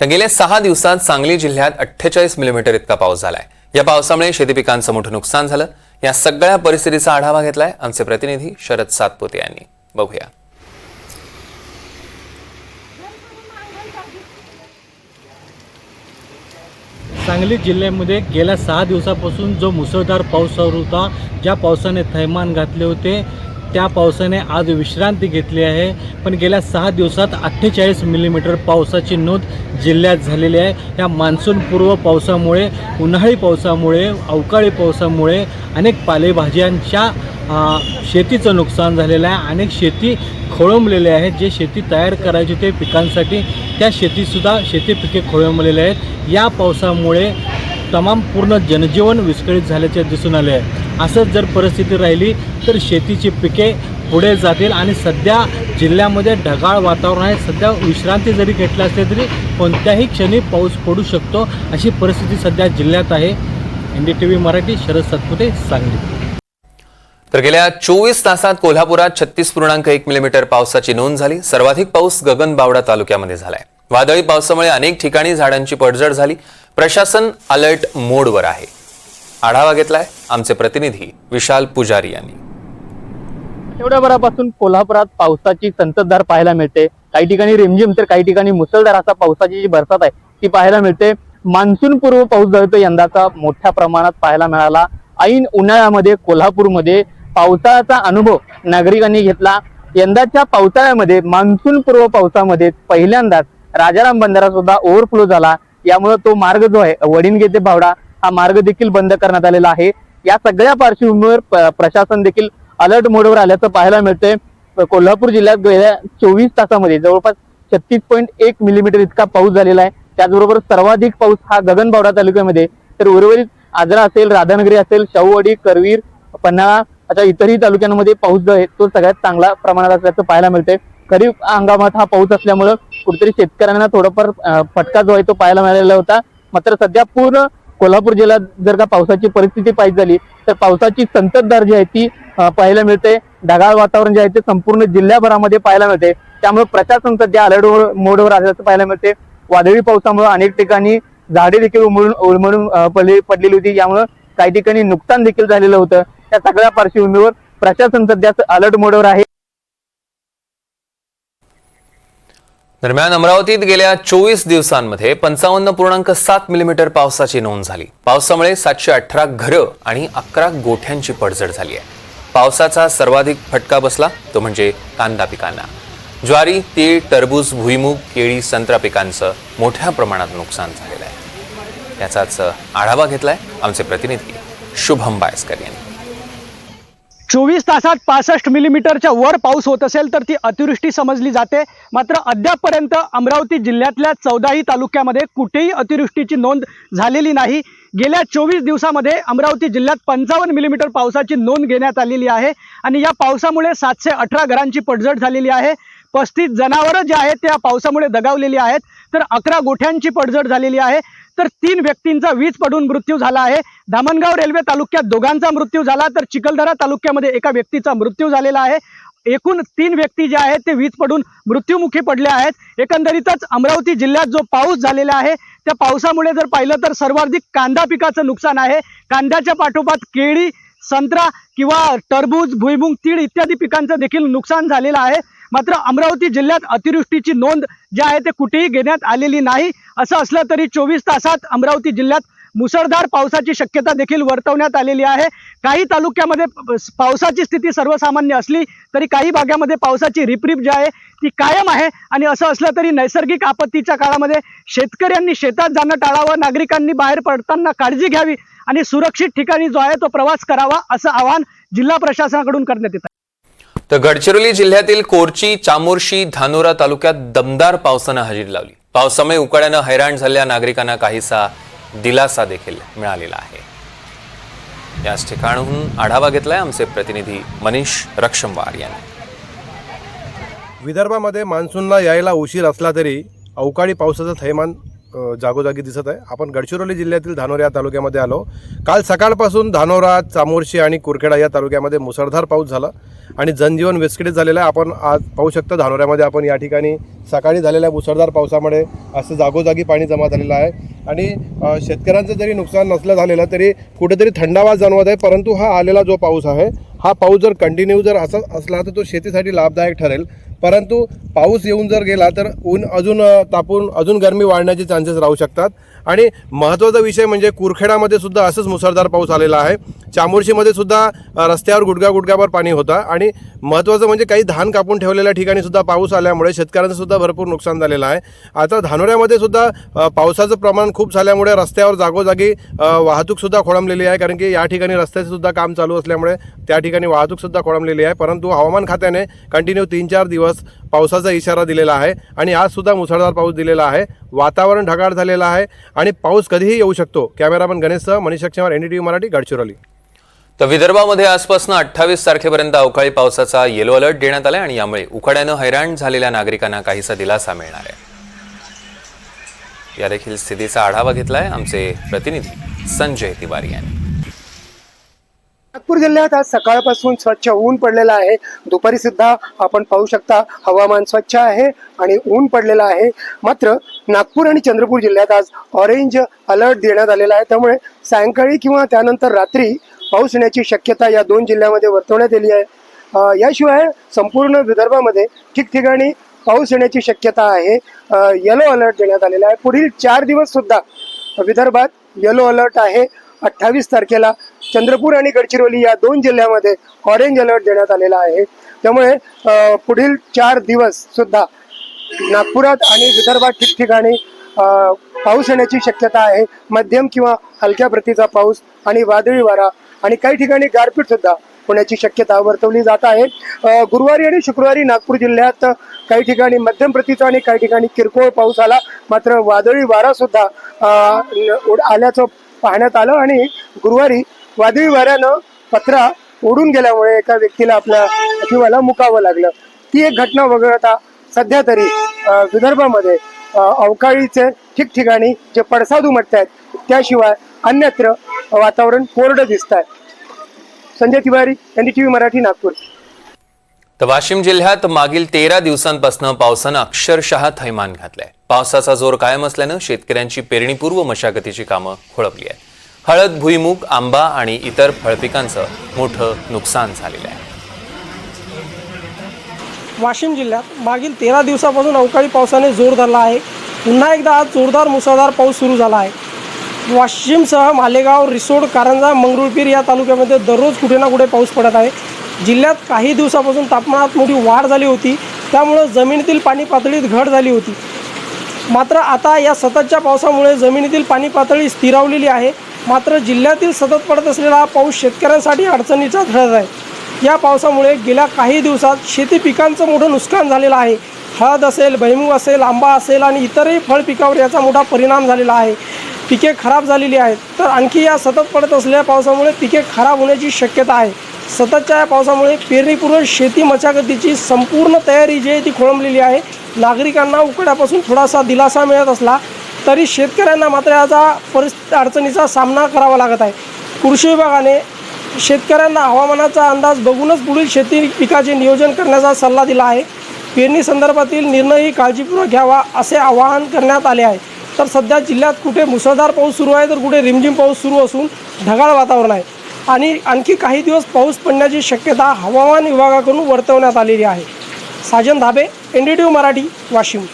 तर गेल्या 6 दिवसात सांगली जिल्ह्यात 48 मिलीमीटर इतका पाऊस झालाय। या पावसामुळे शेती पिकांचं मोठं नुकसान झालं। या सगळ्या परिस्थितीचा आढावा घेतलाय आमचे प्रतिनिधी शरद सातपुते यांनी। बघूया। सांगली जिल्ह्यामध्ये गेल्या 6 दिवसापासून जो मुसळधार पाऊस सुरू होता, ज्या पावसाने थैमान घातले होते, त्या पावसाने आज विश्रांती घेतली आहे। पण गेल्या 6 दिवसात 48 मिलीमीटर पावसाची नोंद जिल्ह्यात झालेली आहे। या मान्सूनपूर्व पावसामुळे, उन्हाळी पावसामुळे, अवकाळी पावसामुळे अनेक पालेभाज्यांच्या शेतीचं नुकसान झालेलं आहे। अनेक शेती खोळंबलेले आहेत। जे शेती तयार करायची ते पिकांसाठी, त्या शेती पिके खोळंबलेले आहेत। या पावसामुळे तमाम पूर्ण जनजीवन विस्कळीत झाल्याचे दिसून आले आहे। असंच जर परिस्थिती राहिली तर शेतीची पिके पुढे जातील आणि सध्या जिल्ह्यामध्ये ढगाळ वातावरण आहे। सध्या विश्रांती जरी घेतली असली तरी कोणत्याही क्षणी पाऊस पडू शकतो, अशी परिस्थिती सध्या जिल्ह्यात आहे। NDTV मराठी, शरद सातपुते, सांगली। तर गेल्या 24 तासात कोल्हापुरात 36.1 मिलीमीटर पावसाची नोंद झाली। सर्वाधिक पाऊस गगनबावडा तालुक्यामध्ये झालाय। वादळी पावसामुळे अनेक ठिकाणी झाडांची पडझड झाली। प्रशासन अलर्ट मोडवर आहे। आढावा घेतलाय आमचे प्रतिनिधी विशाल पुजारी यांनी। आठवड्याभरापासून कोल्हापुरात पावसाची संततधार पाहायला मिळते। काही ठिकाणी रिमझिम तर काही ठिकाणी मुसळधार असा पावसाची जी बरसात आहे ती पाहायला मिळते। मान्सून पूर्व पाऊस जो यंदाचा मोठ्या प्रमाणात पाहायला मिळाला। ऐन उन्हाळ्यामध्ये कोल्हापूरमध्ये पावसाचा अनुभव नागरिकांनी घेतला। यंदाच्या पावसाळ्यामध्ये मान्सून पूर्व पावसामध्ये पहिल्यांदाच राजाराम बंधारा सुद्धा ओव्हरफ्लो झाला। यामुळे तो मार्ग जो आहे वडिनगे ते बावडा हा मार्ग देखील बंद करण्यात आलेला आहे। या सगळ्या पार्श्वभूमीवर प्रशासन देखील अलर्ट मोडवर आल्याचं पाहायला मिळतंय। कोल्हापूर जिल्ह्यात गेल्या 24 तासामध्ये जवळपास 36.1 मिलीमीटर इतका पाऊस झालेला आहे। त्याचबरोबर सर्वाधिक पाऊस हा गगनबावडा तालुक्यामध्ये, तर उर्वरित आजरा असेल, राधानगरी असेल, शाहूवाडी, करवीर, पन्हाळा अशा इतरही तालुक्यांमध्ये पाऊस जो आहे तो सगळ्यात चांगला प्रमाणात असल्याचं पाहायला मिळतंय। खरीप हंगामात हा पाऊस असल्यामुळे कुठेतरी शेतकऱ्यांना थोडाफार फटका जो आहे तो पाहायला मिळालेला होता। मात्र सध्या पूर्ण कोल्हापूर जिल्ह्यात जर का पावसाची परिस्थिती पाहिजे झाली तर पावसाची संततधार जी आहे ती पाहायला मिळते। ढगाळ वातावरण जे आहे ते संपूर्ण जिल्ह्याभरामध्ये पाहायला मिळते। त्यामुळे प्रशासन सध्या अलर्ट मोडवर असल्याचं पाहायला मिळते। वादळी पावसामुळे अनेक ठिकाणी झाडे देखील उन्मळून पडलेली होती। यामुळे काही ठिकाणी नुकसान देखील झालेलं होतं। त्या सगळ्या पार्श्वभूमीवर प्रशासन सध्या अलर्ट मोडवर आहे। दरम्यान अमरावतीत गेल्या 24 दिवसांमध्ये 55.7 मिलीमीटर पावसाची नोंद झाली। पावसामुळे 718 घरं आणि 11 गोठ्यांची पडझड झाली आहे। पावसाचा सर्वाधिक फटका बसला तो म्हणजे कांदा पिकांना। ज्वारी, तीळ, टरबूज, भुईमूग, केळी, संत्रा पिकांचं मोठ्या प्रमाणात नुकसान झालेलं आहे। याचाच आढावा घेतलाय आमचे प्रतिनिधी शुभम बायस्कर यांनी। 24 तासात 65 मिलीमीटरच्या वर पाऊस होत असेल तर ती अतिवृष्टी समजली जाते। मात्र अद्यापपर्यंत अमरावती जिल्ह्यातल्या 14ही तालुक्यामध्ये कुठेही अतिवृष्टीची नोंद झालेली नाही। गेल्या 24 दिवसामध्ये अमरावती जिल्ह्यात 55 मिलीमीटर पावसाची नोंद घेण्यात आलेली आहे आणि या पावसामुळे 718 घरांची पडझड झालेली आहे। 35 जनावरं जे आहेत त्या पावसामुळे दगावलेली आहेत, तर 11 गोठ्यांची पडझड झालेली आहे। तर 3 व्यक्तींचा वीज पडून मृत्यू झाला आहे। धामणगाव रेल्वे तालुक्यात 2घांचा मृत्यू झाला, तर चिखलदरा तालुक्यामध्ये एका व्यक्तीचा मृत्यू झालेला आहे। एकूण 3 व्यक्ती जे आहेत ते वीज पडून मृत्युमुखी पडले आहेत। एकंदरीतच अमरावती जिल्ह्यात जो पाऊस झालेला आहे त्या पावसामुळे जर पाहिलं तर सर्वाधिक कांदा पिकाचं नुकसान आहे। कांद्याच्या पाठोपाठ केळी, संत्रा किंवा टरबूज, भुईमूग, तीळ इत्यादी पिकांचं देखील नुकसान झालेलं आहे। मात्र अमरावती जिल्ह्यात अतिवृष्टीची नोंद जी आहे ते कुठेही घेण्यात आलेली नाही। असं असलं तरी 24 तासात अमरावती जिल्ह्यात मुसळधार पावसाची शक्यता देखील वर्तवण्यात आलेली आहे। काही तालुक्यामध्ये पावसाची स्थिती सर्वसामान्य असली तरी काही भागामध्ये पावसाची रिपरिप जी आहे ती कायम आहे। आणि असं असलं तरी नैसर्गिक आपत्तीच्या काळामध्ये शेतकऱ्यांनी शेतात जाणं टाळावं, नागरिकांनी बाहेर पडताना काळजी घ्यावी आणि सुरक्षित ठिकाणी जो आहे तो प्रवास करावा, असं आवाहन जिल्हा प्रशासनाकडून करण्यात येत आहे। तर गडचिरोली जिल्ह्यातील कोरची, चामोर्शी, धानोरा तालुक्यात दमदार पावसानं हजेरी लावली। पावसामुळे उकाड्यानं हैराण झालेल्या नागरिकांना काहीसा दिलासा देखील मिळालेला आहे। याच ठिकाणाहून आढावा घेतलाय आमचे प्रतिनिधी मनीष रक्षमवार यांनी। विदर्भामध्ये मान्सूनला यायला उशीर असला तरी अवकाळी पावसाचं थैमान जागोजागी दिसत आहे. आपण गडचिरोली जिल्ह्यातील धानोरा या तालुक्यामध्ये आलो. काल सकाळपासून धानोरा, चामोर्शी आणि कुरखेडा या तालुक्यामध्ये मुसळधार पाऊस झाला आणि जनजीवन विस्कळीत झालेलं आहे. आपण आज पाहू शकता धानोऱ्यामध्ये आपण या ठिकाणी सकाळी झालेल्या मुसळधार पावसामुळे असं जागोजागी पाणी जमा झालेलं आहे आणि शेतकऱ्यांचं जरी नुकसान नसलं झालेलं तरी कुठेतरी थंडावा जाणवत आहे. परंतु हा आलेला जो पाऊस आहे, हा पाऊस जर कंटिन्यू जर असा असला तर तो शेतीसाठी लाभदायक ठरेल. परंतु पाऊस येऊन जर गेला तर ऊन अजून तापून अजून गरमी वाढण्याचे चान्सेस राहू शकतात. आणि महत्त्वाचा विषय म्हणजे कुरखेडामध्ये सुद्धा असंच मुसळधार पाऊस आलेला आहे. चामोर्शीमध्ये सुद्धा रस्त्यावर गुडघ्याभर पाणी होता आणि महत्त्वाचं म्हणजे काही धान कापून ठेवलेल्या ठिकाणी सुद्धा पाऊस आल्यामुळे शेतकऱ्यांचं सुद्धा भरपूर नुकसान झालेलं आहे. आता धानोऱ्यामध्ये सुद्धा पावसाचं प्रमाण खूप झाल्यामुळे रस्त्यावर जागोजागी वाहतूकसुद्धा खोळंबलेली आहे, कारण की या ठिकाणी रस्त्याचं सुद्धा काम चालू असल्यामुळे त्या ठिकाणी वाहतूकसुद्धा खोळंबलेली आहे. परंतु हवामान खात्याने कंटिन्यू 3-4 दिवस पावसाचा इशारा दिलेला आहे आणि आज सुद्धा मुसळधार पाऊस दिलेला आहे. वातावरण ढगाळ झालेलं आहे आणि पाऊस कधीही येऊ शकतो. कॅमेरामन गणेशसह मनीष क्षमार, NDTV मराठी, गडचिरोली. तर विदर्भामध्ये आजपासून 28 तारखेपर्यंत अवकाळी पावसाचा येलो अलर्ट देण्यात आला आणि यामुळे उकाड्यानं हैराण झालेल्या नागरिकांना काहीसा दिलासा मिळणार आहे. या देखील स्थितीचा आढावा घेतलाय आमचे प्रतिनिधी संजय तिवारी यांनी. नागपूर जिल्ह्यात आज सकाळपासून स्वच्छ ऊन पडलेलं आहे. दुपारी सुद्धा आपण पाहू शकता हवामान स्वच्छ आहे आणि ऊन पडलेलं आहे. मात्र नागपूर आणि चंद्रपूर जिल्ह्यात आज ऑरेंज अलर्ट देण्यात आलेला आहे. त्यामुळे सायंकाळी किंवा त्यानंतर रात्री पाऊस येण्याची शक्यता या दोन जिल्ह्यामध्ये वर्तवण्यात आली आहे. याशिवाय संपूर्ण विदर्भामध्ये ठिकठिकाणी पाऊस येण्याची शक्यता आहे. येलो अलर्ट देण्यात आलेला आहे. पुढील 4 दिवस सुद्धा विदर्भात येलो अलर्ट आहे. 28 तारखेला चंद्रपूर आणि गडचिरोली या दोन जिल्ह्यामध्ये ऑरेंज अलर्ट देण्यात आलेला आहे. त्यामुळे पुढील 4 दिवस सुद्धा नागपुरात आणि विदर्भात ठिकठिकाणी पाऊस येण्याची शक्यता आहे. मध्यम किंवा हलक्या प्रतीचा पाऊस आणि वादळी वारा आणि काही ठिकाणी गारपीट सुद्धा होण्याची शक्यता वर्तवली जात आहे. गुरुवारी आणि शुक्रवारी नागपूर जिल्ह्यात काही ठिकाणी मध्यम प्रतीचा आणि काही ठिकाणी किरकोळ पाऊस आला. मात्र वादळी वारा सुद्धा आल्याचं पाहण्यात आलं आणि गुरुवारी वादळी वाऱ्यानं पत्रा उडून गेल्यामुळे एका व्यक्तीला आपल्या जीवाला मुकावं लागलं. ती एक घटना वगळता सध्या तरी विदर्भामध्ये अवकाळीचे ठिकठिकाणी जे पडसाद उमटत आहेत त्याशिवाय अन्यत्र वातावरण कोरडं दिसत आहे. संजय तिवारी, NDTV मराठी, नागपूर. तर वाशिम जिल्ह्यात मागील 13 दिवसांपासून पावसानं अक्षरशः थैमान घातलंय. पावसाचा जोर कायम असल्यानं शेतकऱ्यांची पेरणीपूर्व मशागतीची कामं खोळंबली आहेत. हळद, भुईमूग, आंबा आणि इतर फळपिकांचं मोठं नुकसान झालेलं आहे. वाशिम जिल्ह्यात मागील 13 दिवसापासून अवकाळी पावसाने जोर धरला आहे. पुन्हा एकदा आज जोरदार मुसळधार पाऊस सुरू झाला आहे. वाशिमसह मालेगाव, रिसोड, कारंजा, मंगरुळपीर या तालुक्यामध्ये दररोज कुठे ना कुठे पाऊस पडत आहे. जिल्ह्यात काही दिवसापासून तापमानात मोठी वाढ झाली होती, त्यामुळे जमिनीतील पाणी पातळीत घट झाली होती. मात्र आता या सततच्या पावसामुळे जमिनीतील पाणी पातळी स्थिरावलेली आहे. मात्र जिल्ह्यातील सतत पडत असलेला हा पाऊस शेतकऱ्यांसाठी अडचणीचा ठरत आहे. या पावसामुळे गेल्या काही दिवसात शेती पिकांचं मोठं नुकसान झालेलं आहे. हळद असेल, भुईमूग असेल, आंबा असेल आणि इतरही फळ पिकावर याचा मोठा परिणाम झालेला आहे. पिके खराब झालेली आहेत. तर आणखी या सतत पडत असलेल्या पावसामुळे पिके खराब होण्याची शक्यता आहे. सततच्या या पावसामुळे पेरणीपूर्व शेती मशागतीची संपूर्ण तयारी जी आहे ती खोळंबलेली आहे. नागरिकांना उकड्यापासून थोडासा दिलासा मिळत असला तरी शेतकऱ्यांना मात्र याचा अडचणीचा सामना करावा लागत आहे. कृषी विभागाने शेतकऱ्यांना हवामानाचा अंदाज बघूनच पुढील शेती पिकाचे नियोजन करण्याचा सल्ला दिला आहे. पेरणी संदर्भातील निर्णयही काळजीपूर्वक घ्यावा असे आवाहन करण्यात आले आहे. तर सध्या जिल्ह्यात कुठे मुसळधार पाऊस सुरू आहे तर कुठे रिमझिम पाऊस सुरू असून ढगाळ वातावरण आहे आणि आणखी काही दिवस पाऊस पडण्याची शक्यता हवामान विभागाकडून वर्तवण्यात आलेली आहे. साजन धाबे, NDTV मराठी, वाशिम.